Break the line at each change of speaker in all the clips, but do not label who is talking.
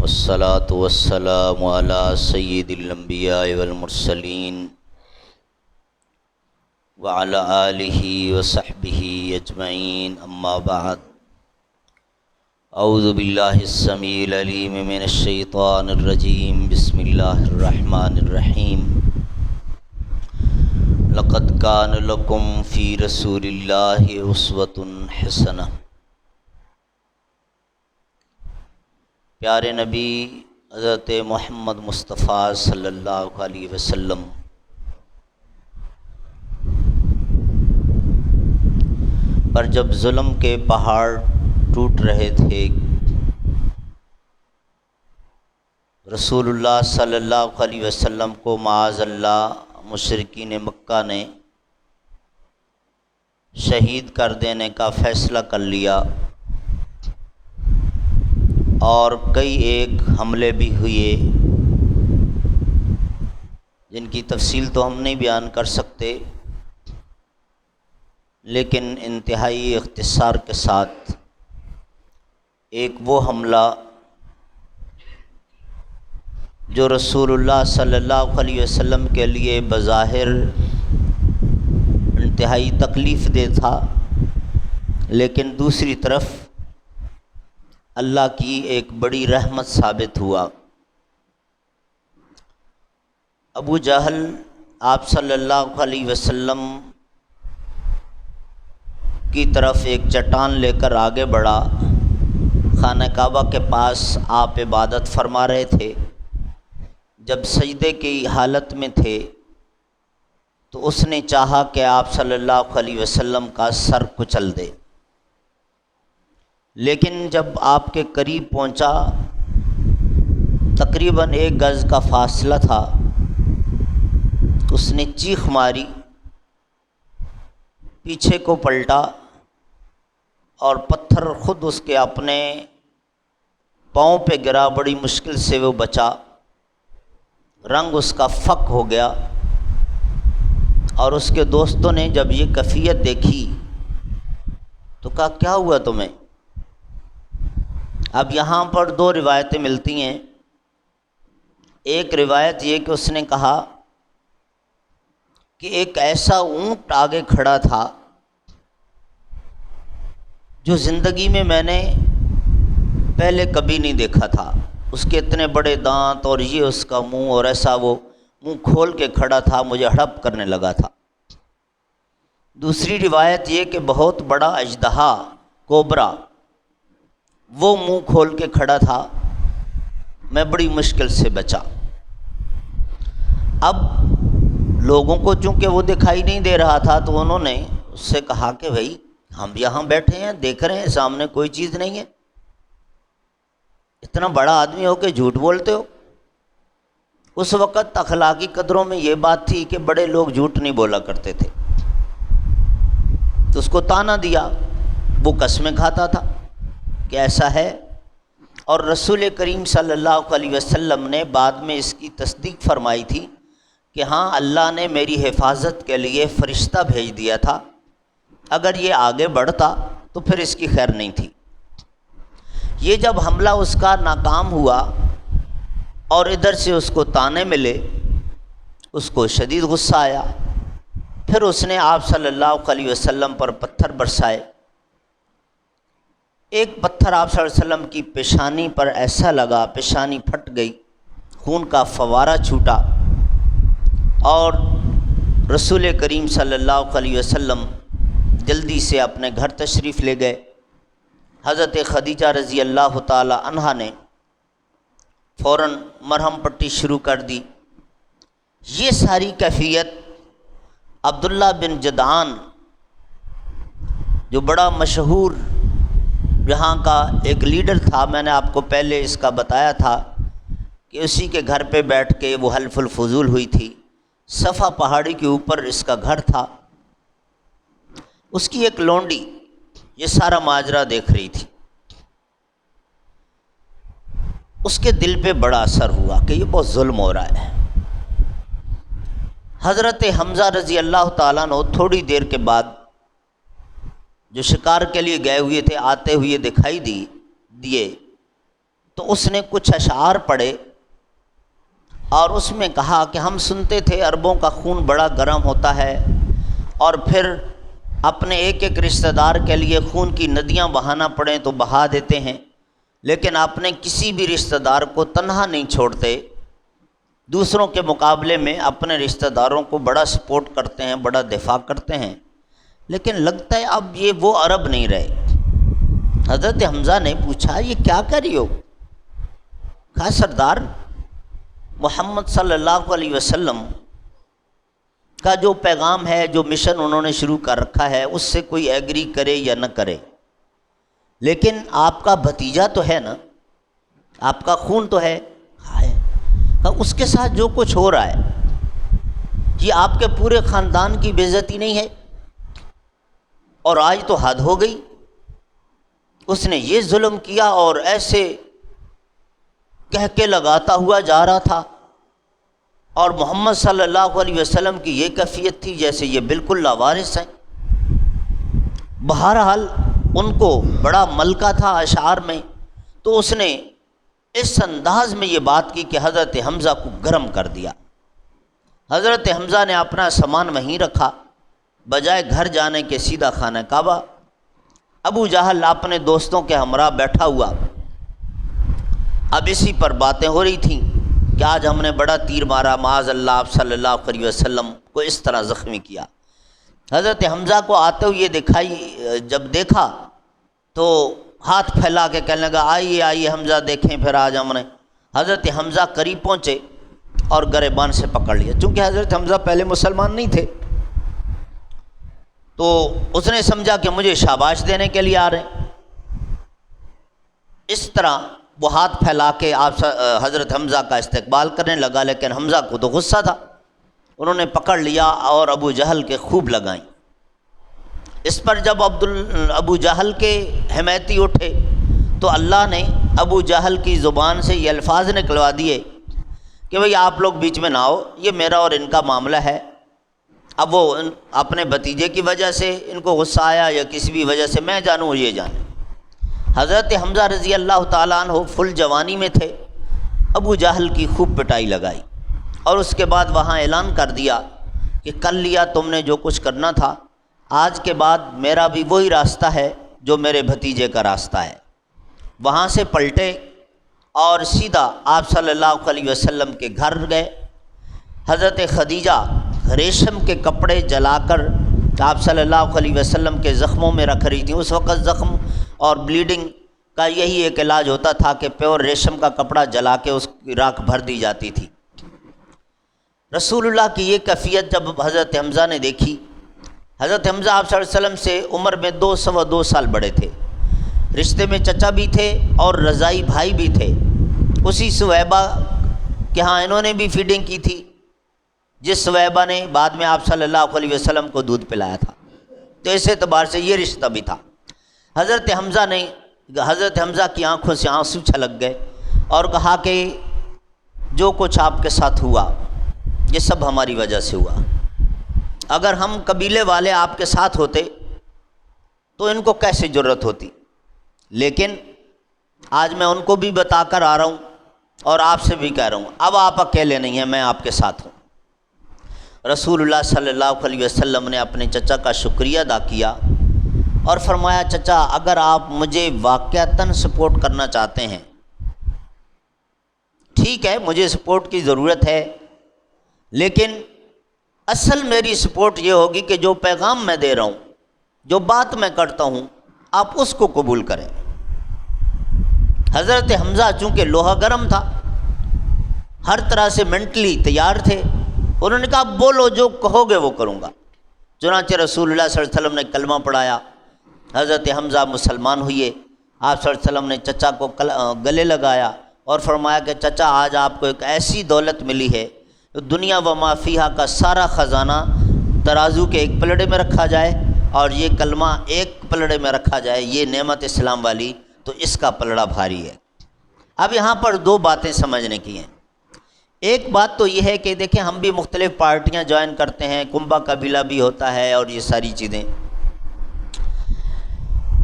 والصلاة والسلام على سید الانبیاء والمرسلین وعلى آلہ وصحبہ اجمعین، اما بعد۔ اعوذ باللہ السمیع العلیم من الشیطان الرجیم، بسم اللہ الرحمن الرحیم۔ لقد کان لکم فی رسول اللہ اسوۃ حسنہ۔ پیارے نبی حضرت محمد مصطفیٰ صلی اللہ علیہ وسلم پر جب ظلم کے پہاڑ ٹوٹ رہے تھے، رسول اللہ صلی اللہ علیہ وسلم کو معاذ اللہ مشرکین مکہ نے شہید کر دینے کا فیصلہ کر لیا، اور کئی ایک حملے بھی ہوئے جن کی تفصیل تو ہم نہیں بیان کر سکتے، لیکن انتہائی اختصار کے ساتھ ایک وہ حملہ جو رسول اللہ صلی اللہ علیہ وسلم کے لیے بظاہر انتہائی تکلیف دہ تھا، لیکن دوسری طرف اللہ کی ایک بڑی رحمت ثابت ہوا۔ ابو جہل آپ صلی اللہ علیہ وسلم کی طرف ایک چٹان لے کر آگے بڑھا۔ خانہ کعبہ کے پاس آپ عبادت فرما رہے تھے، جب سجدے کی حالت میں تھے تو اس نے چاہا کہ آپ صلی اللہ علیہ وسلم کا سر کچل دے، لیکن جب آپ کے قریب پہنچا، تقریباً 1 گز کا فاصلہ تھا، اس نے چیخ ماری، پیچھے کو پلٹا اور پتھر خود اس کے اپنے پاؤں پہ گرا۔ بڑی مشکل سے وہ بچا، رنگ اس کا فک ہو گیا، اور اس کے دوستوں نے جب یہ کیفیت دیکھی تو کہا کیا ہوا تمہیں؟ اب یہاں پر 2 روایتیں ملتی ہیں۔ ایک روایت یہ کہ اس نے کہا کہ ایک ایسا اونٹ آگے کھڑا تھا جو زندگی میں نے پہلے کبھی نہیں دیکھا تھا، اس کے اتنے بڑے دانت اور یہ اس کا منہ، اور ایسا وہ منہ کھول کے کھڑا تھا، مجھے ہڑپ کرنے لگا تھا۔ دوسری روایت یہ کہ بہت بڑا اژدہا، کوبرا، وہ منہ کھول کے کھڑا تھا، میں بڑی مشکل سے بچا۔ اب لوگوں کو چونکہ وہ دکھائی نہیں دے رہا تھا تو انہوں نے اس سے کہا کہ بھائی ہم یہاں بیٹھے ہیں، دیکھ رہے ہیں سامنے کوئی چیز نہیں ہے، اتنا بڑا آدمی ہو کے جھوٹ بولتے ہو۔ اس وقت اخلاقی قدروں میں یہ بات تھی کہ بڑے لوگ جھوٹ نہیں بولا کرتے تھے، تو اس کو طعنہ دیا۔ وہ قسمیں کھاتا تھا کہ ایسا ہے، اور رسول کریم صلی اللہ علیہ وسلم نے بعد میں اس کی تصدیق فرمائی تھی کہ ہاں اللہ نے میری حفاظت کے لیے فرشتہ بھیج دیا تھا، اگر یہ آگے بڑھتا تو پھر اس کی خیر نہیں تھی۔ یہ جب حملہ اس کا ناکام ہوا اور ادھر سے اس کو طعنے ملے، اس کو شدید غصہ آیا، پھر اس نے آپ صلی اللہ علیہ وسلم پر پتھر برسائے۔ ایک پتھر آپ صلی اللہ علیہ وسلم کی پیشانی پر ایسا لگا، پیشانی پھٹ گئی، خون کا فوارہ چھوٹا، اور رسول کریم صلی اللہ علیہ وسلم جلدی سے اپنے گھر تشریف لے گئے۔ حضرت خدیجہ رضی اللہ تعالی عنہا نے فوراً مرہم پٹی شروع کر دی۔ یہ ساری کیفیت عبداللہ بن جدعان، جو بڑا مشہور یہاں کا ایک لیڈر تھا، میں نے آپ کو پہلے اس کا بتایا تھا کہ اسی کے گھر پہ بیٹھ کے وہ حلف الفضول ہوئی تھی، صفا پہاڑی کے اوپر اس کا گھر تھا۔ اس کی ایک لونڈی یہ سارا ماجرا دیکھ رہی تھی، اس کے دل پہ بڑا اثر ہوا کہ یہ بہت ظلم ہو رہا ہے۔ حضرت حمزہ رضی اللہ تعالیٰ عنہ تھوڑی دیر کے بعد جو شکار کے لیے گئے ہوئے تھے آتے ہوئے دکھائی دیے، تو اس نے کچھ اشعار پڑھے اور اس میں کہا کہ ہم سنتے تھے عربوں کا خون بڑا گرم ہوتا ہے اور پھر اپنے ایک ایک رشتہ دار کے لیے خون کی ندیاں بہانا پڑیں تو بہا دیتے ہیں، لیکن اپنے کسی بھی رشتہ دار کو تنہا نہیں چھوڑتے، دوسروں کے مقابلے میں اپنے رشتہ داروں کو بڑا سپورٹ کرتے ہیں، بڑا دفاع کرتے ہیں۔ لیکن لگتا ہے اب یہ وہ عرب نہیں رہے۔ حضرت حمزہ نے پوچھا یہ کیا کر رہی ہو؟ کہا سردار محمد صلی اللہ علیہ وسلم کا جو پیغام ہے، جو مشن انہوں نے شروع کر رکھا ہے، اس سے کوئی ایگری کرے یا نہ کرے، لیکن آپ کا بھتیجا تو ہے نا، آپ کا خون تو ہے، اس کے ساتھ جو کچھ ہو رہا ہے یہ آپ کے پورے خاندان کی بے عزتی نہیں ہے؟ اور آج تو حد ہو گئی، اس نے یہ ظلم کیا اور ایسے کہہ کے لگاتا ہوا جا رہا تھا، اور محمد صلی اللہ علیہ وسلم کی یہ کیفیت تھی جیسے یہ بالکل لاوارث ہیں۔ بہرحال ان کو بڑا ملکہ تھا اشعار میں، تو اس نے اس انداز میں یہ بات کی کہ حضرت حمزہ کو گرم کر دیا۔ حضرت حمزہ نے اپنا سامان وہیں رکھا، بجائے گھر جانے کے سیدھا خانہ کعبہ۔ ابو جہل اپنے دوستوں کے ہمراہ بیٹھا ہوا، اب اسی پر باتیں ہو رہی تھیں کہ آج ہم نے بڑا تیر مارا، معاذ اللہ آپ صلی اللہ علیہ وسلم کو اس طرح زخمی کیا۔ حضرت حمزہ کو آتے ہوئے جب دیکھا تو ہاتھ پھیلا کے کہنے لگا آئیے آئیے حمزہ دیکھیں پھر آج ہم نے۔ حضرت حمزہ قریب پہنچے اور گریبان سے پکڑ لیا، چونکہ حضرت حمزہ پہلے مسلمان نہیں تھے، تو اس نے سمجھا کہ مجھے شاباش دینے کے لیے آ رہے ہیں۔ اس طرح وہ ہاتھ پھیلا کے آپ حضرت حمزہ کا استقبال کرنے لگا، لیکن حمزہ کو تو غصہ تھا، انہوں نے پکڑ لیا اور ابو جہل کے خوب لگائیں۔ اس پر جب ابو جہل کے حمیتی اٹھے تو اللہ نے ابو جہل کی زبان سے یہ الفاظ نکلوا دیے کہ بھئی آپ لوگ بیچ میں نہ آؤ، یہ میرا اور ان کا معاملہ ہے۔ اب وہ اپنے بھتیجے کی وجہ سے ان کو غصہ آیا یا کسی بھی وجہ سے، میں جانوں یہ جانے۔ حضرت حمزہ رضی اللہ تعالیٰ عنہ فل جوانی میں تھے، ابو جہل کی خوب پٹائی لگائی، اور اس کے بعد وہاں اعلان کر دیا کہ کر لیا تم نے جو کچھ کرنا تھا، آج کے بعد میرا بھی وہی راستہ ہے جو میرے بھتیجے کا راستہ ہے۔ وہاں سے پلٹے اور سیدھا آپ صلی اللہ علیہ وسلم کے گھر گئے۔ حضرت خدیجہ ریشم کے کپڑے جلا کر آپ صلی اللہ علیہ وسلم کے زخموں میں رکھ رہی تھیں۔ اس وقت زخم اور بلیڈنگ کا یہی ایک علاج ہوتا تھا کہ پیور ریشم کا کپڑا جلا کے اس کی راکھ بھر دی جاتی تھی۔ رسول اللہ کی یہ کیفیت جب حضرت حمزہ نے دیکھی، حضرت حمزہ آپ صلی اللہ علیہ وسلم سے عمر میں 2 سال بڑے تھے، رشتے میں چچا بھی تھے اور رضائی بھائی بھی تھے۔ اسی سویبہ کہ ہاں انہوں نے بھی فیڈنگ کی تھی، جس سویبہ نے بعد میں آپ صلی اللہ علیہ وسلم کو دودھ پلایا تھا، تو اس اعتبار سے یہ رشتہ بھی تھا۔ حضرت حمزہ کی آنکھوں سے آنسو چھلک گئے اور کہا کہ جو کچھ آپ کے ساتھ ہوا یہ سب ہماری وجہ سے ہوا، اگر ہم قبیلے والے آپ کے ساتھ ہوتے تو ان کو کیسے جرت ہوتی، لیکن آج میں ان کو بھی بتا کر آ رہا ہوں اور آپ سے بھی کہہ رہا ہوں، اب آپ اکیلے نہیں ہیں، میں آپ کے ساتھ ہوں۔ رسول اللہ صلی اللہ علیہ وسلم نے اپنے چچا کا شکریہ ادا کیا اور فرمایا چچا اگر آپ مجھے واقعتاً سپورٹ کرنا چاہتے ہیں ٹھیک ہے، مجھے سپورٹ کی ضرورت ہے، لیکن اصل میری سپورٹ یہ ہوگی کہ جو پیغام میں دے رہا ہوں، جو بات میں کرتا ہوں، آپ اس کو قبول کریں۔ حضرت حمزہ چونکہ لوہا گرم تھا، ہر طرح سے مینٹلی تیار تھے، انہوں نے کہا بولو جو کہو گے وہ کروں گا۔ چنانچہ رسول اللہ صلی اللہ علیہ وسلم نے کلمہ پڑھایا، حضرت حمزہ مسلمان ہوئے۔ آپ صلی اللہ علیہ وسلم نے چچا کو گلے لگایا اور فرمایا کہ چچا آج آپ کو ایک ایسی دولت ملی ہے، دنیا و ما فیہا کا سارا خزانہ ترازو کے ایک پلڑے میں رکھا جائے اور یہ کلمہ ایک پلڑے میں رکھا جائے، یہ نعمت اسلام والی، تو اس کا پلڑا بھاری ہے۔ اب یہاں پر 2 باتیں سمجھنے کی ہیں۔ ایک بات تو یہ ہے کہ دیکھیں ہم بھی مختلف پارٹیاں جوائن کرتے ہیں، کنبہ قبیلہ بھی ہوتا ہے اور یہ ساری چیزیں،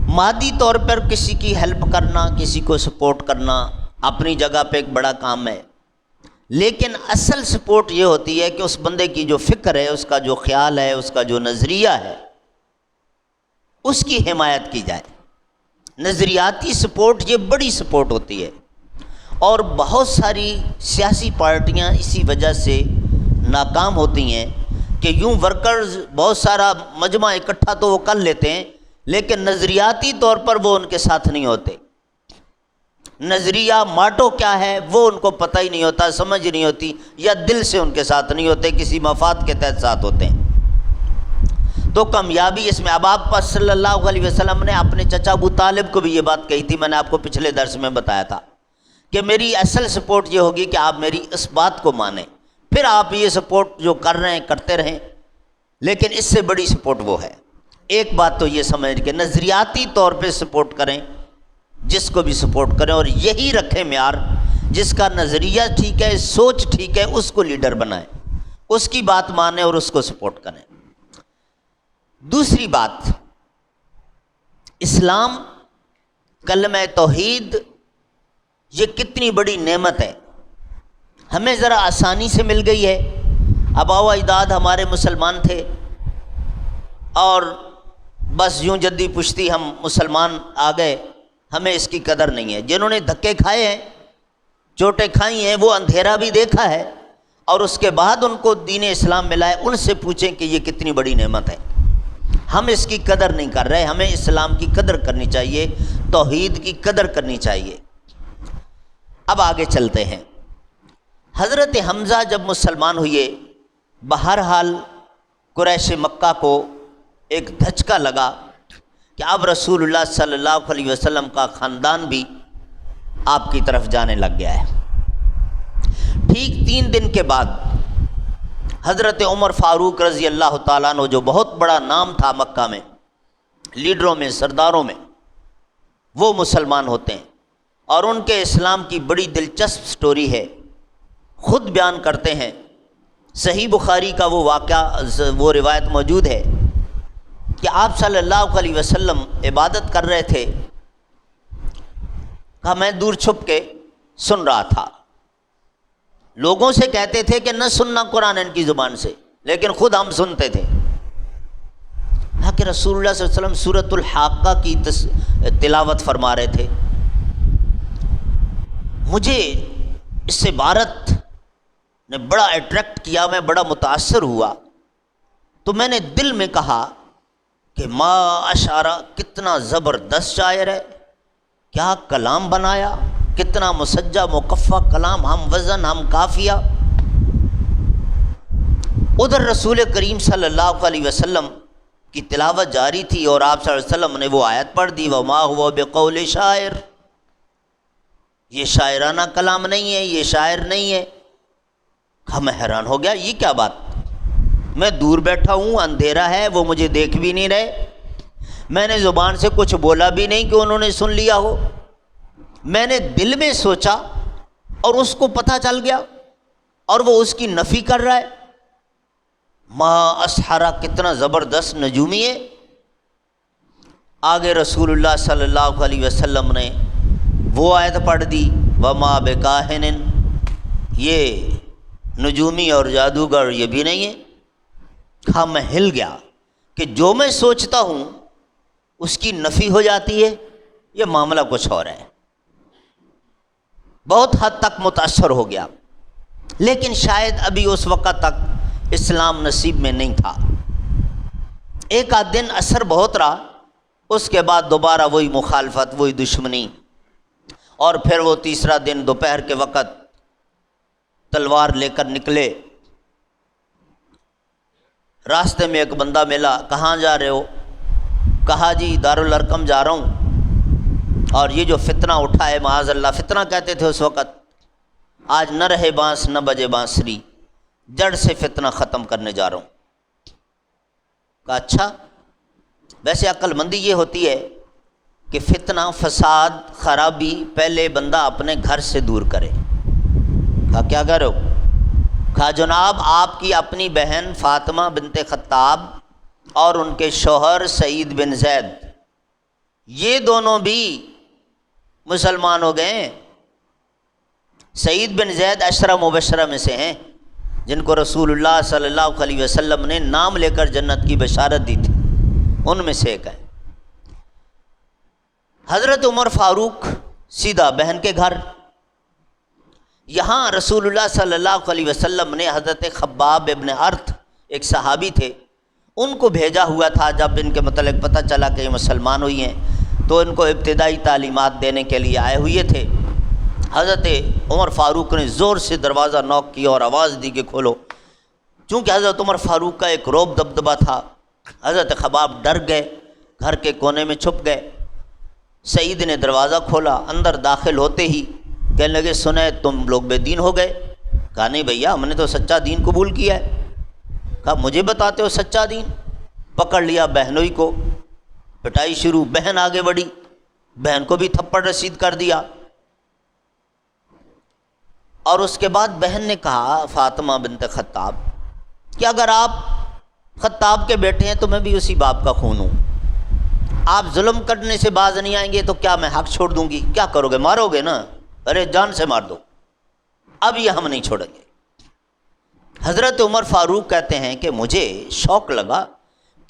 مادی طور پر کسی کی ہیلپ کرنا، کسی کو سپورٹ کرنا، اپنی جگہ پہ ایک بڑا کام ہے، لیکن اصل سپورٹ یہ ہوتی ہے کہ اس بندے کی جو فکر ہے، اس کا جو خیال ہے، اس کا جو نظریہ ہے، اس کی حمایت کی جائے۔ نظریاتی سپورٹ یہ بڑی سپورٹ ہوتی ہے، اور بہت ساری سیاسی پارٹیاں اسی وجہ سے ناکام ہوتی ہیں کہ یوں ورکرز بہت سارا مجمع اکٹھا تو وہ کر لیتے ہیں، لیکن نظریاتی طور پر وہ ان کے ساتھ نہیں ہوتے۔ نظریہ ماٹو کیا ہے وہ ان کو پتہ ہی نہیں ہوتا، سمجھ نہیں ہوتی، یا دل سے ان کے ساتھ نہیں ہوتے، کسی مفاد کے تحت ساتھ ہوتے ہیں۔ تو کامیابی اس میں، اب آپ پر صلی اللہ علیہ وسلم نے اپنے چچا ابو طالب کو بھی یہ بات کہی تھی، میں نے آپ کو پچھلے درس میں بتایا تھا کہ میری اصل سپورٹ یہ ہوگی کہ آپ میری اس بات کو مانیں، پھر آپ یہ سپورٹ جو کر رہے ہیں کرتے رہیں، لیکن اس سے بڑی سپورٹ وہ ہے۔ ایک بات تو یہ سمجھ کہ نظریاتی طور پہ سپورٹ کریں، جس کو بھی سپورٹ کریں، اور یہی رکھیں معیار، جس کا نظریہ ٹھیک ہے، سوچ ٹھیک ہے، اس کو لیڈر بنائیں، اس کی بات مانیں اور اس کو سپورٹ کریں۔ دوسری بات، اسلام، کلمہ توحید، یہ کتنی بڑی نعمت ہے، ہمیں ذرا آسانی سے مل گئی ہے۔ آباء و اجداد ہمارے مسلمان تھے، اور بس یوں جدی پشتی ہم مسلمان آ گئے، ہمیں اس کی قدر نہیں ہے۔ جنہوں نے دھکے کھائے ہیں، چوٹیں کھائی ہیں، وہ اندھیرا بھی دیکھا ہے، اور اس کے بعد ان کو دین اسلام ملا ہے، ان سے پوچھیں کہ یہ کتنی بڑی نعمت ہے۔ ہم اس کی قدر نہیں کر رہے، ہمیں اسلام کی قدر کرنی چاہیے، توحید کی قدر کرنی چاہیے۔ اب آگے چلتے ہیں۔ حضرت حمزہ جب مسلمان ہوئے، بہرحال قریش مکہ کو ایک دھچکا لگا کہ اب رسول اللہ صلی اللہ علیہ وسلم کا خاندان بھی آپ کی طرف جانے لگ گیا ہے۔ ٹھیک 3 دن کے بعد حضرت عمر فاروق رضی اللہ تعالیٰ عنہ، جو بہت بڑا نام تھا مکہ میں، لیڈروں میں، سرداروں میں، وہ مسلمان ہوتے ہیں، اور ان کے اسلام کی بڑی دلچسپ سٹوری ہے، خود بیان کرتے ہیں۔ صحیح بخاری کا وہ واقعہ، وہ روایت موجود ہے کہ آپ صلی اللہ علیہ وسلم عبادت کر رہے تھے، کہا میں دور چھپ کے سن رہا تھا۔ لوگوں سے کہتے تھے کہ نہ سننا قرآن ان کی زبان سے، لیکن خود ہم سنتے تھے۔ کہا کہ رسول اللہ صلی اللہ علیہ وسلم سورۃ الحاقہ کی تلاوت فرما رہے تھے، مجھے اس عبارت نے بڑا اٹریکٹ کیا، میں بڑا متاثر ہوا، تو میں نے دل میں کہا کہ ما اشعرہ، کتنا زبردست شاعر ہے، کیا کلام بنایا، کتنا مسجع مقفع کلام، ہم وزن ہم قافیہ۔ ادھر رسول کریم صلی اللہ علیہ وسلم کی تلاوت جاری تھی، اور آپ صلی اللہ علیہ وسلم نے وہ آیت پڑھ دی، وما هو بقول شاعر، یہ شاعرانہ کلام نہیں ہے، یہ شاعر نہیں ہے۔ میں حیران ہو گیا، یہ کیا بات، میں دور بیٹھا ہوں، اندھیرا ہے، وہ مجھے دیکھ بھی نہیں رہے، میں نے زبان سے کچھ بولا بھی نہیں کہ انہوں نے سن لیا ہو، میں نے دل میں سوچا اور اس کو پتہ چل گیا، اور وہ اس کی نفی کر رہا ہے۔ ما اسحرہ، کتنا زبردست نجومی ہے۔ آگے رسول اللہ صلی اللہ علیہ وسلم نے وہ آیت پڑھ دی، وما بکاہن، یہ نجومی اور جادوگر یہ بھی نہیں ہے۔ ہاں، میں ہل گیا کہ جو میں سوچتا ہوں اس کی نفی ہو جاتی ہے، یہ معاملہ کچھ اور ہے۔ بہت حد تک متاثر ہو گیا، لیکن شاید ابھی اس وقت تک اسلام نصیب میں نہیں تھا۔ ایک آدھ دن اثر بہت رہا، اس کے بعد دوبارہ وہی مخالفت، وہی دشمنی، اور پھر وہ تیسرا دن دوپہر کے وقت تلوار لے کر نکلے۔ راستے میں ایک بندہ ملا، کہاں جا رہے ہو؟ کہا جی دارالارقم جا رہا ہوں، اور یہ جو فتنہ اٹھا ہے، معاذ اللہ، فتنہ کہتے تھے اس وقت، آج نہ رہے بانس نہ بجے بانسری، جڑ سے فتنہ ختم کرنے جا رہا ہوں۔ کہا اچھا، ویسے عقل مندی یہ ہوتی ہے کہ فتنہ، فساد، خرابی پہلے بندہ اپنے گھر سے دور کرے۔ کہا کیا کہہ رہے ہو؟ کہا جناب، آپ کی اپنی بہن فاطمہ بنت خطاب اور ان کے شوہر سعید بن زید، یہ دونوں بھی مسلمان ہو گئے ہیں، سعید بن زید عشرہ مبشرہ میں سے ہیں جن کو رسول اللہ صلی اللہ علیہ وسلم نے نام لے کر جنت کی بشارت دی تھی، ان میں سے ایک ہے۔ حضرت عمر فاروق سیدھا بہن کے گھر۔ یہاں رسول اللہ صلی اللہ علیہ وسلم نے حضرت خباب ابن ارت، ایک صحابی تھے، ان کو بھیجا ہوا تھا۔ جب ان کے متعلق پتہ چلا کہ یہ مسلمان ہوئی ہیں تو ان کو ابتدائی تعلیمات دینے کے لیے آئے ہوئے تھے۔ حضرت عمر فاروق نے زور سے دروازہ نوک کیا اور آواز دی کہ کھولو۔ چونکہ حضرت عمر فاروق کا ایک رعب دبدبہ تھا، حضرت خباب ڈر گئے، گھر کے کونے میں چھپ گئے۔ سعید نے دروازہ کھولا، اندر داخل ہوتے ہی کہنے لگے سنے تم لوگ بے دین ہو گئے؟ کہا نہیں بھیا، ہم نے تو سچا دین قبول کیا ہے۔ کہا مجھے بتاتے ہو سچا دین؟ پکڑ لیا بہنوئی کو، پٹائی شروع۔ بہن آگے بڑھی، بہن کو بھی تھپڑ رسید کر دیا۔ اور اس کے بعد بہن نے کہا فاطمہ بنت خطاب کہ اگر آپ خطاب کے بیٹے ہیں تو میں بھی اسی باپ کا خون ہوں، آپ ظلم کرنے سے باز نہیں آئیں گے تو کیا میں حق چھوڑ دوں گی؟ کیا کرو گے؟ مارو گے نا؟ ارے جان سے مار دو، اب یہ ہم نہیں چھوڑیں گے۔ حضرت عمر فاروق کہتے ہیں کہ مجھے شوق لگا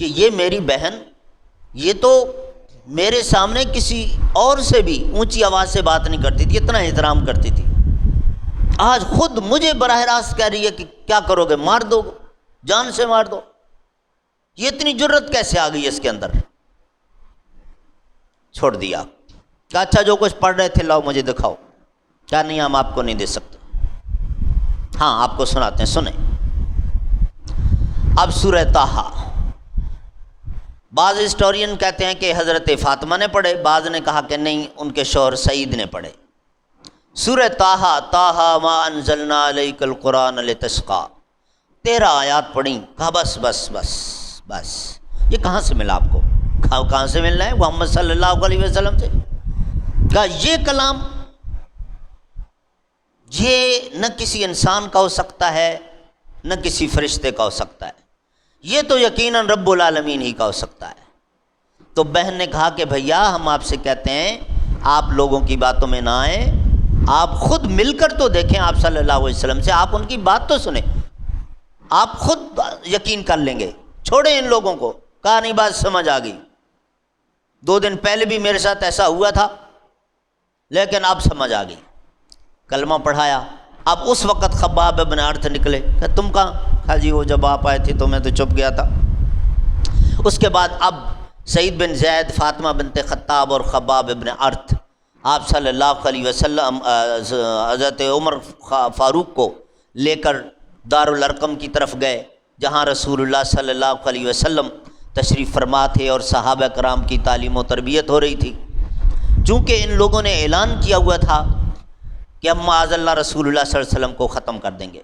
کہ یہ میری بہن، یہ تو میرے سامنے کسی اور سے بھی اونچی آواز سے بات نہیں کرتی تھی، اتنا احترام کرتی تھی، آج خود مجھے براہ راست کہہ رہی ہے کہ کیا کرو گے؟ مار دو، جان سے مار دو۔ یہ اتنی جرت کیسے آ گئی اس کے اندر؟ چھوڑ دیا کہ اچھا جو کچھ پڑھ رہے تھے لاؤ مجھے دکھاؤ۔ کیا نہیں، ہم آپ کو نہیں دے سکتے، ہاں آپ کو سناتے ہیں، سنیں۔ اب سورہ طٰہٰ، بعض ہسٹورین کہتے ہیں کہ حضرت فاطمہ نے پڑھے، بعض نے کہا کہ نہیں ان کے شوہر سعید نے پڑھے۔ سورہ طٰہٰ، طٰہٰ ما انزلنا علیک القرآن لتشقیٰ، 13 آیات پڑھیں۔ کہا بس بس بس بس، یہ کہاں سے ملا آپ کو؟ کہاں سے ملنا ہے؟ محمد صلی اللہ علیہ وسلم سے۔ کہا یہ کلام یہ نہ کسی انسان کا ہو سکتا ہے نہ کسی فرشتے کا ہو سکتا ہے، یہ تو یقیناً رب العالمین ہی کا ہو سکتا ہے۔ تو بہن نے کہا کہ بھیا ہم آپ سے کہتے ہیں آپ لوگوں کی باتوں میں نہ آئیں، آپ خود مل کر تو دیکھیں آپ صلی اللہ علیہ وسلم سے، آپ ان کی بات تو سنیں، آپ خود یقین کر لیں گے، چھوڑیں ان لوگوں کو۔ کہا نہیں بات سمجھ آ گئی، 2 دن پہلے بھی میرے ساتھ ایسا ہوا تھا لیکن اب سمجھ آ گئی۔ کلمہ پڑھایا۔ اب اس وقت خباب ابن ارت نکلے کہ تم کہاں؟ کہا جی وہ جب آپ آئے تھے تو میں تو چھپ گیا تھا۔ اس کے بعد اب سعید بن زید، فاطمہ بنت خطاب اور خباب ابن ارت آپ صلی اللہ علیہ وسلم حضرت عمر فاروق کو لے کر دارالارقم کی طرف گئے، جہاں رسول اللہ صلی اللہ علیہ وسلم تشریف فرما تھے اور صحابہ کرام کی تعلیم و تربیت ہو رہی تھی۔ چونکہ ان لوگوں نے اعلان کیا ہوا تھا کہ ہم معاذ اللہ رسول اللہ صلی اللہ علیہ وسلم کو ختم کر دیں گے،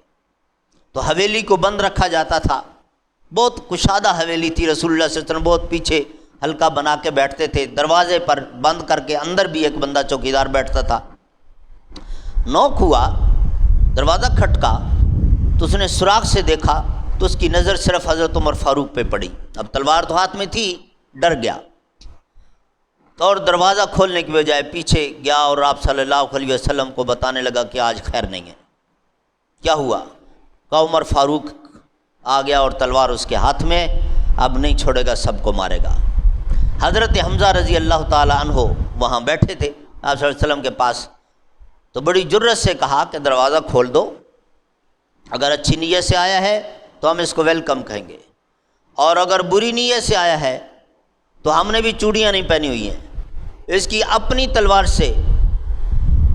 تو حویلی کو بند رکھا جاتا تھا، بہت کشادہ حویلی تھی، رسول اللہ صلی اللہ علیہ وسلم بہت پیچھے حلقہ بنا کے بیٹھتے تھے، دروازے پر بند کر کے اندر بھی ایک بندہ چوکیدار بیٹھتا تھا۔ نوک ہوا، دروازہ کھٹکا تو اس نے سراغ سے دیکھا تو اس کی نظر صرف حضرت عمر فاروق پہ پڑی۔ اب تلوار تو ہاتھ میں تھی، ڈر گیا اور دروازہ کھولنے کی بجائے پیچھے گیا اور آپ صلی اللہ علیہ وسلم کو بتانے لگا کہ آج خیر نہیں ہے۔ کیا ہوا؟ کہا عمر فاروق آ گیا اور تلوار اس کے ہاتھ میں، اب نہیں چھوڑے گا، سب کو مارے گا۔ حضرت حمزہ رضی اللہ تعالی عنہ وہاں بیٹھے تھے آپ صلی اللہ علیہ وسلم کے پاس، تو بڑی جرت سے کہا کہ دروازہ کھول دو، اگر اچھی نیت سے آیا ہے تو ہم اس کو ویلکم کہیں گے، اور اگر بری نیت سے آیا ہے تو ہم نے بھی چوڑیاں نہیں پہنی ہوئی ہیں، اس کی اپنی تلوار سے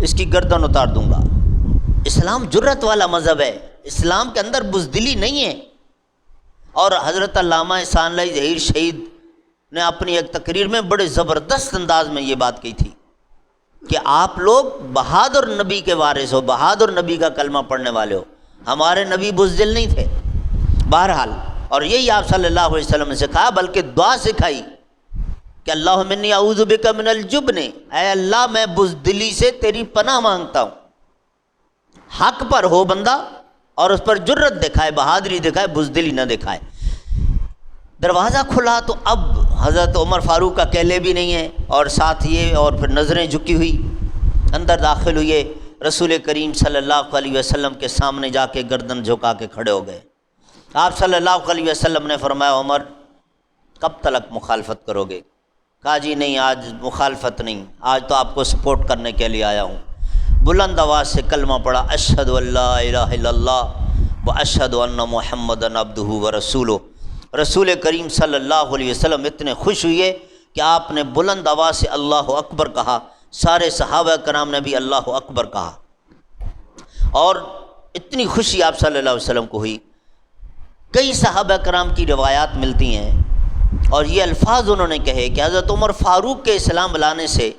اس کی گردن اتار دوں گا۔ اسلام جرت والا مذہب ہے، اسلام کے اندر بزدلی نہیں ہے۔ اور حضرت علامہ احسان اللہ ظہیر شہید نے اپنی ایک تقریر میں بڑے زبردست انداز میں یہ بات کہی تھی کہ آپ لوگ بہادر نبی کے وارث ہو، بہادر نبی کا کلمہ پڑھنے والے ہو، ہمارے نبی بزدل نہیں تھے۔ بہرحال، اور یہی آپ صلی اللہ علیہ وسلم نے سکھایا، بلکہ دعا سکھائی کہ اللہم انی اعوذ بک من الجبن، اے اللہ میں بزدلی سے تیری پناہ مانگتا ہوں۔ حق پر ہو بندہ اور اس پر جرت دکھائے، بہادری دکھائے، بزدلی نہ دکھائے۔ دروازہ کھلا تو اب حضرت عمر فاروق اکیلے بھی نہیں ہیں، اور ساتھ یہ اور پھر نظریں جھکی ہوئی، اندر داخل ہوئے، رسول کریم صلی اللہ علیہ وسلم کے سامنے جا کے گردن جھکا کے کھڑے ہو گئے۔ آپ صلی اللہ علیہ وسلم نے فرمایا عمر کب تک مخالفت کرو گے؟ کہا جی نہیں آج مخالفت نہیں، آج تو آپ کو سپورٹ کرنے کے لیے آیا ہوں۔ بلند آواز سے کلمہ پڑھا، اشہد ان لا الہ الا اللہ و اشہد ان محمدًا عبدہ و رسولہ۔ رسول کریم صلی اللہ علیہ وسلم اتنے خوش ہوئے کہ آپ نے بلند آواز سے اللہ اکبر کہا، سارے صحابہ کرام نے بھی اللہ اکبر کہا، اور اتنی خوشی آپ صلی اللہ علیہ وسلم کو ہوئی۔ کئی صحابہ کرام کی روایات ملتی ہیں اور یہ الفاظ انہوں نے کہے کہ حضرت عمر فاروق کے اسلام لانے سے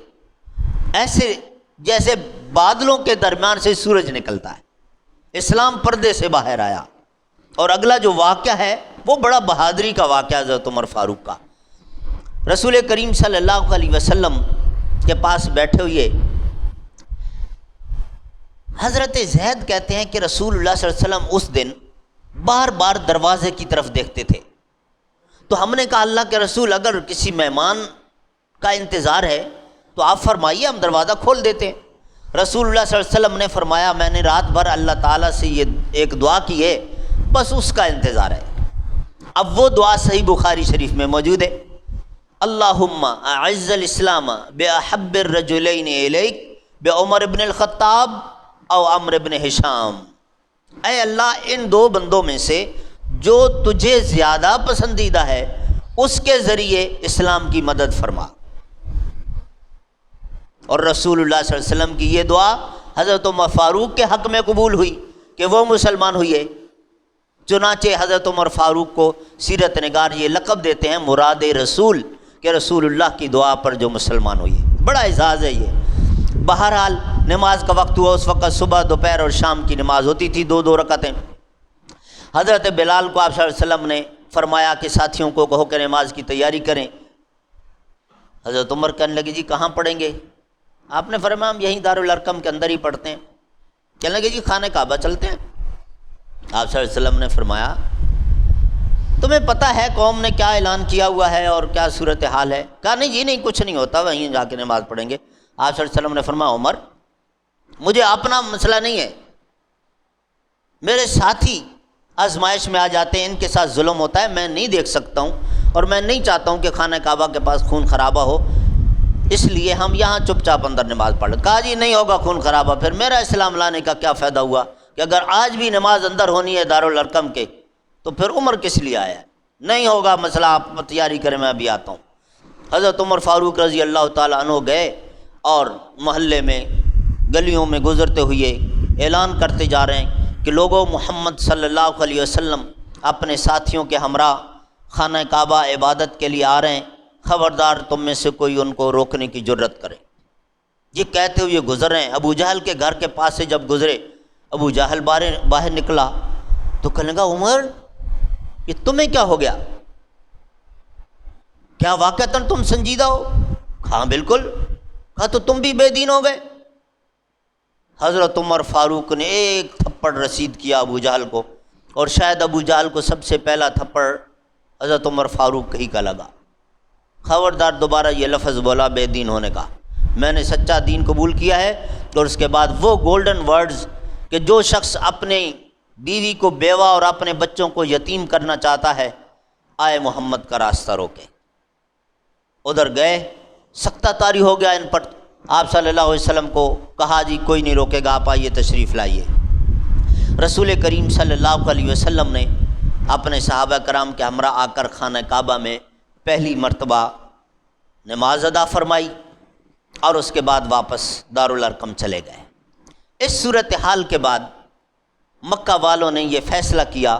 ایسے جیسے بادلوں کے درمیان سے سورج نکلتا ہے، اسلام پردے سے باہر آیا۔ اور اگلا جو واقعہ ہے وہ بڑا بہادری کا واقعہ حضرت عمر فاروق کا۔ رسول کریم صلی اللہ علیہ وسلم کے پاس بیٹھے ہوئے حضرت زید کہتے ہیں کہ رسول اللہ صلی اللہ علیہ وسلم اس دن بار بار دروازے کی طرف دیکھتے تھے، تو ہم نے کہا اللہ کے رسول اگر کسی مہمان کا انتظار ہے تو آپ فرمائیے، ہم دروازہ کھول دیتے ہیں۔ رسول اللہ صلی اللہ علیہ وسلم نے فرمایا میں نے رات بھر اللہ تعالیٰ سے یہ ایک دعا کی ہے، بس اس کا انتظار ہے۔ اب وہ دعا صحیح بخاری شریف میں موجود ہے، اللہم اعز الاسلام باحب الرجلین الیک بعمر بن الخطاب او عمرو بن ہشام۔ اے اللہ ان دو بندوں میں سے جو تجھے زیادہ پسندیدہ ہے اس کے ذریعے اسلام کی مدد فرما۔ اور رسول اللہ صلی اللہ علیہ وسلم کی یہ دعا حضرت عمر فاروق کے حق میں قبول ہوئی کہ وہ مسلمان ہوئے۔ چنانچہ حضرت عمر فاروق کو سیرت نگار یہ لقب دیتے ہیں مراد رسول، کہ رسول اللہ کی دعا پر جو مسلمان ہوئی۔ بڑا اعزاز ہے یہ۔ بہرحال نماز کا وقت ہوا، اس وقت صبح دوپہر اور شام کی نماز ہوتی تھی، دو دو رکعتیں۔ حضرت بلال کو آپ صلی اللہ علیہ وسلم نے فرمایا کہ ساتھیوں کو کہو کہ نماز کی تیاری کریں۔ حضرت عمر کہنے لگے جی کہاں پڑھیں گے؟ آپ نے فرمایا ہم یہیں دارالارقم کے اندر ہی پڑھتے ہیں۔ کہنے لگے جی خانہ کعبہ چلتے ہیں۔ آپ صلی اللہ علیہ وسلم نے فرمایا تمہیں پتہ ہے قوم نے کیا اعلان کیا ہوا ہے اور کیا صورتحال ہے؟ کہا نہیں جی نہیں کچھ نہیں ہوتا، وہیں جا کے نماز پڑھیں گے۔ آپ صلی اللہ علیہ وسلم نے فرمایا عمر مجھے اپنا مسئلہ نہیں ہے، میرے ساتھی آزمائش میں آ جاتے ہیں، ان کے ساتھ ظلم ہوتا ہے، میں نہیں دیکھ سکتا ہوں اور میں نہیں چاہتا ہوں کہ خانہ کعبہ کے پاس خون خرابہ ہو، اس لیے ہم یہاں چپ چاپ اندر نماز پڑھ لیں۔ کہا جی نہیں ہوگا خون خرابہ، پھر میرا اسلام لانے کا کیا فائدہ ہوا کہ اگر آج بھی نماز اندر ہونی ہے دارالارقم کے تو پھر عمر کس لیے آیا ہے؟ نہیں ہوگا مسئلہ، آپ تیاری کریں میں ابھی آتا ہوں۔ حضرت عمر فاروق رضی اللہ تعالیٰ عنہ گئے اور محلے میں گلیوں میں گزرتے ہوئے اعلان کرتے جا رہے ہیں کہ لوگوں محمد صلی اللہ علیہ وسلم اپنے ساتھیوں کے ہمراہ خانہ کعبہ عبادت کے لیے آ رہے ہیں، خبردار تم میں سے کوئی ان کو روکنے کی جرت کرے۔ یہ کہتے ہوئے گزر رہے ہیں، ابو جہل کے گھر کے پاس سے جب گزرے ابو جہل باہر نکلا تو کہنے لگا عمر یہ تمہیں کیا ہو گیا؟ کیا واقعتاً تم سنجیدہ ہو؟ ہاں بالکل۔ کہا تو تم بھی بے دین ہو گئے؟ حضرت عمر فاروق نے ایک تھپڑ رسید کیا ابو جہل کو، اور شاید ابو جہل کو سب سے پہلا تھپڑ حضرت عمر فاروق ہی کا لگا۔ خبردار دوبارہ یہ لفظ بولا بے دین ہونے کا، میں نے سچا دین قبول کیا ہے۔ اور اس کے بعد وہ گولڈن ورڈز کہ جو شخص اپنے بیوی کو بیوہ اور اپنے بچوں کو یتیم کرنا چاہتا ہے آئے محمد کا راستہ روکے۔ ادھر گئے، سختہ طاری ہو گیا ان پر۔ آپ صلی اللہ علیہ وسلم کو کہا جی کوئی نہیں روکے گا، آپ آئیے تشریف لائیے۔ رسول کریم صلی اللہ علیہ وسلم نے اپنے صحابہ کرام کے ہمراہ آ کر خانہ کعبہ میں پہلی مرتبہ نماز ادا فرمائی اور اس کے بعد واپس دارالارقم چلے گئے۔ اس صورتحال کے بعد مکہ والوں نے یہ فیصلہ کیا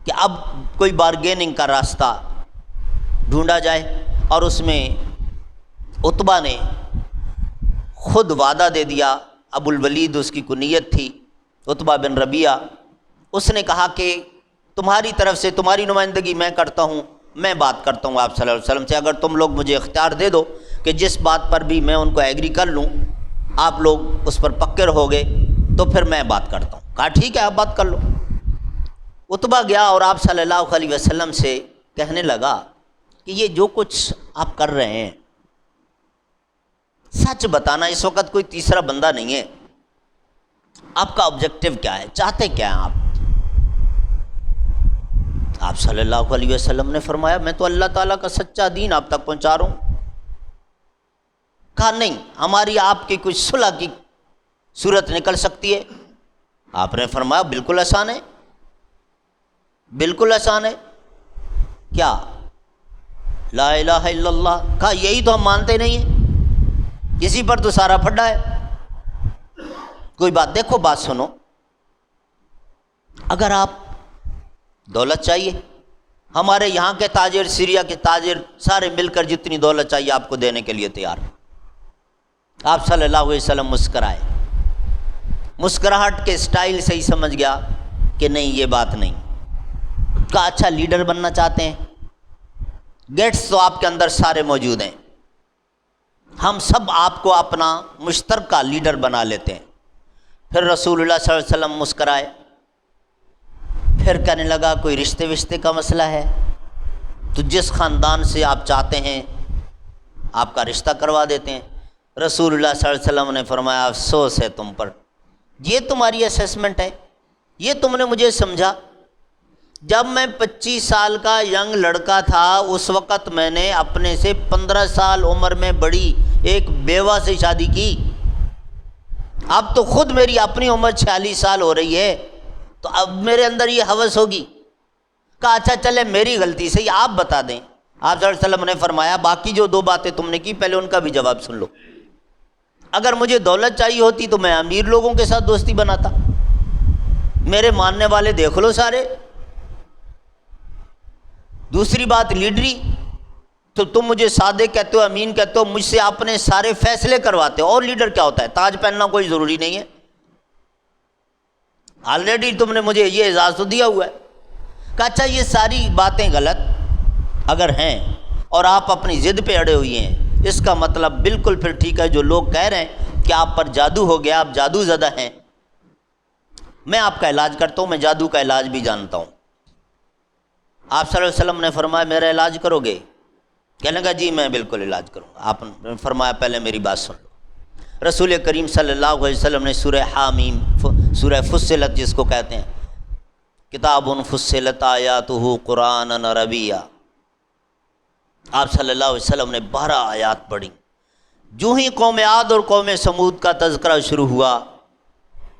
کہ اب کوئی بارگیننگ کا راستہ ڈھونڈا جائے، اور اس میں عتبہ نے خود وعدہ دے دیا، ابو الولید اس کی کنیت تھی، عتبہ بن ربیعہ، اس نے کہا کہ تمہاری طرف سے تمہاری نمائندگی میں کرتا ہوں، میں بات کرتا ہوں آپ صلی اللہ علیہ وسلم سے، اگر تم لوگ مجھے اختیار دے دو کہ جس بات پر بھی میں ان کو ایگری کر لوں آپ لوگ اس پر پکے رہو گے تو پھر میں بات کرتا ہوں۔ کہا ٹھیک ہے آپ بات کر لو۔ عتبہ گیا اور آپ صلی اللہ علیہ وسلم سے کہنے لگا کہ یہ جو کچھ آپ کر رہے ہیں سچ بتانا، اس وقت کوئی تیسرا بندہ نہیں ہے، آپ کا آبجیکٹو کیا ہے، چاہتے کیا ہیں آپ صلی اللہ علیہ وسلم نے فرمایا میں تو اللہ تعالیٰ کا سچا دین آپ تک پہنچا رہا ہوں۔ کہا نہیں، ہماری آپ کی کچھ صلح کی صورت نکل سکتی ہے؟ آپ نے فرمایا بالکل آسان ہے، بالکل آسان ہے۔ کیا؟ لا الہ الا اللہ۔ کہا یہی تو ہم مانتے نہیں ہیں، کسی پر تو سارا پھڈا ہے۔ کوئی بات، دیکھو بات سنو، اگر آپ دولت چاہیے، ہمارے یہاں کے تاجر، سیریا کے تاجر سارے مل کر جتنی دولت چاہیے آپ کو دینے کے لیے تیار۔ آپ صلی اللہ علیہ وسلم مسکرائے، مسکراہٹ کے سٹائل سے ہی سمجھ گیا کہ نہیں یہ بات نہیں۔ کہا اچھا لیڈر بننا چاہتے ہیں، گیٹس تو آپ کے اندر سارے موجود ہیں، ہم سب آپ کو اپنا مشترکہ لیڈر بنا لیتے ہیں۔ پھر رسول اللہ صلی اللہ علیہ وسلم مسکرائے، پھر کہنے لگا کوئی رشتے کا مسئلہ ہے تو جس خاندان سے آپ چاہتے ہیں آپ کا رشتہ کروا دیتے ہیں۔ رسول اللہ صلی اللہ علیہ وسلم نے فرمایا افسوس ہے تم پر، یہ تمہاری اسیسمنٹ ہے، یہ تم نے مجھے سمجھا۔ جب میں 25 سال کا ینگ لڑکا تھا اس وقت میں نے اپنے سے 15 سال عمر میں بڑی ایک بیوہ سے شادی کی، اب تو خود میری اپنی عمر 46 سال ہو رہی ہے، تو اب میرے اندر یہ ہوس ہوگی۔ کہا اچھا چلے میری غلطی سے آپ بتا دیں۔ آپ صلی اللہ علیہ وسلم نے فرمایا باقی جو 2 باتیں تم نے کی پہلے ان کا بھی جواب سن لو۔ اگر مجھے دولت چاہیے ہوتی تو میں امیر لوگوں کے ساتھ دوستی بناتا، میرے ماننے والے دیکھ لو سارے۔ دوسری بات لیڈری، تو تم مجھے صادق کہتے ہو، امین کہتے ہو، مجھ سے اپنے سارے فیصلے کرواتے ہو۔ اور لیڈر کیا ہوتا ہے؟ تاج پہننا کوئی ضروری نہیں ہے، آلریڈی تم نے مجھے یہ اعزاز تو دیا ہوا ہے۔ کہا اچھا یہ ساری باتیں غلط اگر ہیں اور آپ اپنی ضد پہ اڑے ہوئے ہیں، اس کا مطلب بالکل پھر ٹھیک ہے جو لوگ کہہ رہے ہیں کہ آپ پر جادو ہو گیا، آپ جادو زدہ ہیں، میں آپ کا علاج کرتا ہوں، میں جادو کا علاج بھی جانتا ہوں۔ آپ صلی اللہ علیہ وسلم نے فرمایا میرا علاج کرو گے؟ کہنے لگا جی میں بالکل علاج کروں گا۔ آپ نے فرمایا پہلے میری بات سن لو۔ رسول کریم صلی اللہ علیہ وسلم نے سورہ حامیم، سورہ فصلت جس کو کہتے ہیں، کتاب فصلت آیاتہ قرآنا عربیا، آپ صلی اللہ علیہ وسلم نے 12 آیات پڑھی۔ جو ہی قوم عاد اور قوم سمود کا تذکرہ شروع ہوا،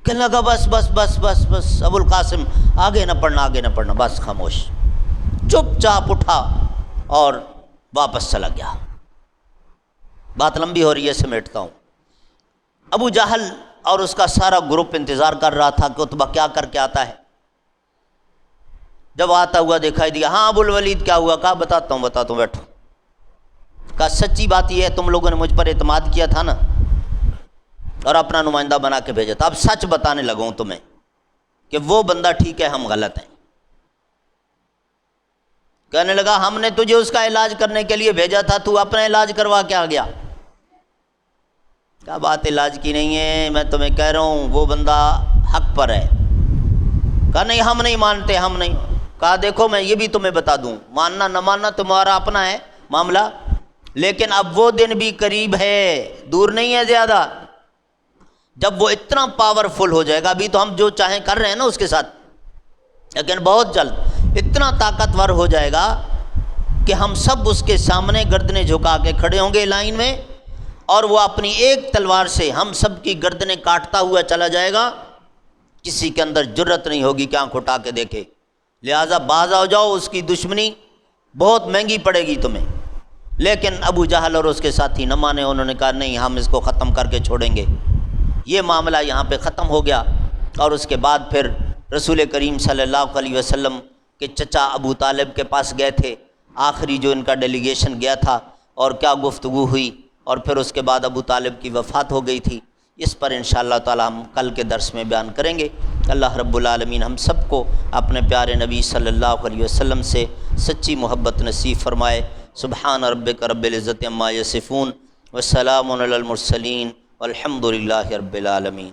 کہنے لگا بس بس بس بس بس ابو القاسم آگے نہ پڑھنا، آگے نہ پڑھنا، بس خاموش، چپ چاپ اٹھا اور واپس چلا گیا۔ بات لمبی ہو رہی ہے، سمیٹتا ہوں۔ ابو جہل اور اس کا سارا گروپ انتظار کر رہا تھا کہ عتبہ کیا کر کے آتا ہے۔ جب آتا ہوا دکھائی دیا، ہاں ابو الولید کیا ہوا؟ کہا بتاتا ہوں بیٹھو۔ کہا سچی بات یہ ہے تم لوگوں نے مجھ پر اعتماد کیا تھا نا اور اپنا نمائندہ بنا کے بھیجا تھا، اب سچ بتانے لگا ہوں تمہیں کہ وہ بندہ ٹھیک ہے، ہم غلط ہیں۔ کہنے لگا ہم نے تجھے اس کا علاج کرنے کے لیے بھیجا تھا، تو اپنا علاج کروا کے آ گیا۔ کیا بات علاج کی نہیں ہے، میں تمہیں کہہ رہا ہوں وہ بندہ حق پر ہے۔ کہا نہیں ہم نہیں مانتے، ہم نہیں۔ کہا دیکھو میں یہ بھی تمہیں بتا دوں، ماننا نہ ماننا تمہارا اپنا ہے معاملہ، لیکن اب وہ دن بھی قریب ہے، دور نہیں ہے زیادہ، جب وہ اتنا پاورفل ہو جائے گا۔ ابھی تو ہم جو چاہیں کر رہے ہیں نا اس کے ساتھ، لیکن بہت جلد اتنا طاقتور ہو جائے گا کہ ہم سب اس کے سامنے گردنیں جھکا کے کھڑے ہوں گے لائن میں، اور وہ اپنی ایک تلوار سے ہم سب کی گردنیں کاٹتا ہوا چلا جائے گا، کسی کے اندر جرت نہیں ہوگی کہ آنکھ اٹھا کے دیکھے۔ لہٰذا باز آ جاؤ، اس کی دشمنی بہت مہنگی پڑے گی تمہیں۔ لیکن ابو جہل اور اس کے ساتھی نہ مانے، انہوں نے کہا نہیں ہم اس کو ختم کر کے چھوڑیں گے۔ یہ معاملہ یہاں پہ ختم ہو گیا، اور اس کے بعد پھر رسول کریم صلی اللہ علیہ وسلم کے چچا ابو طالب کے پاس گئے تھے، آخری جو ان کا ڈیلیگیشن گیا تھا، اور کیا گفتگو ہوئی، اور پھر اس کے بعد ابو طالب کی وفات ہو گئی تھی۔ اس پر انشاءاللہ تعالی ہم کل کے درس میں بیان کریں گے۔ اللہ رب العالمین ہم سب کو اپنے پیارے نبی صلی اللہ علیہ وسلم سے سچی محبت نصیب فرمائے۔ سبحان ربک رب العزت عما یصفون، وسلام علی المرسلین، والحمد للہ رب العالمین۔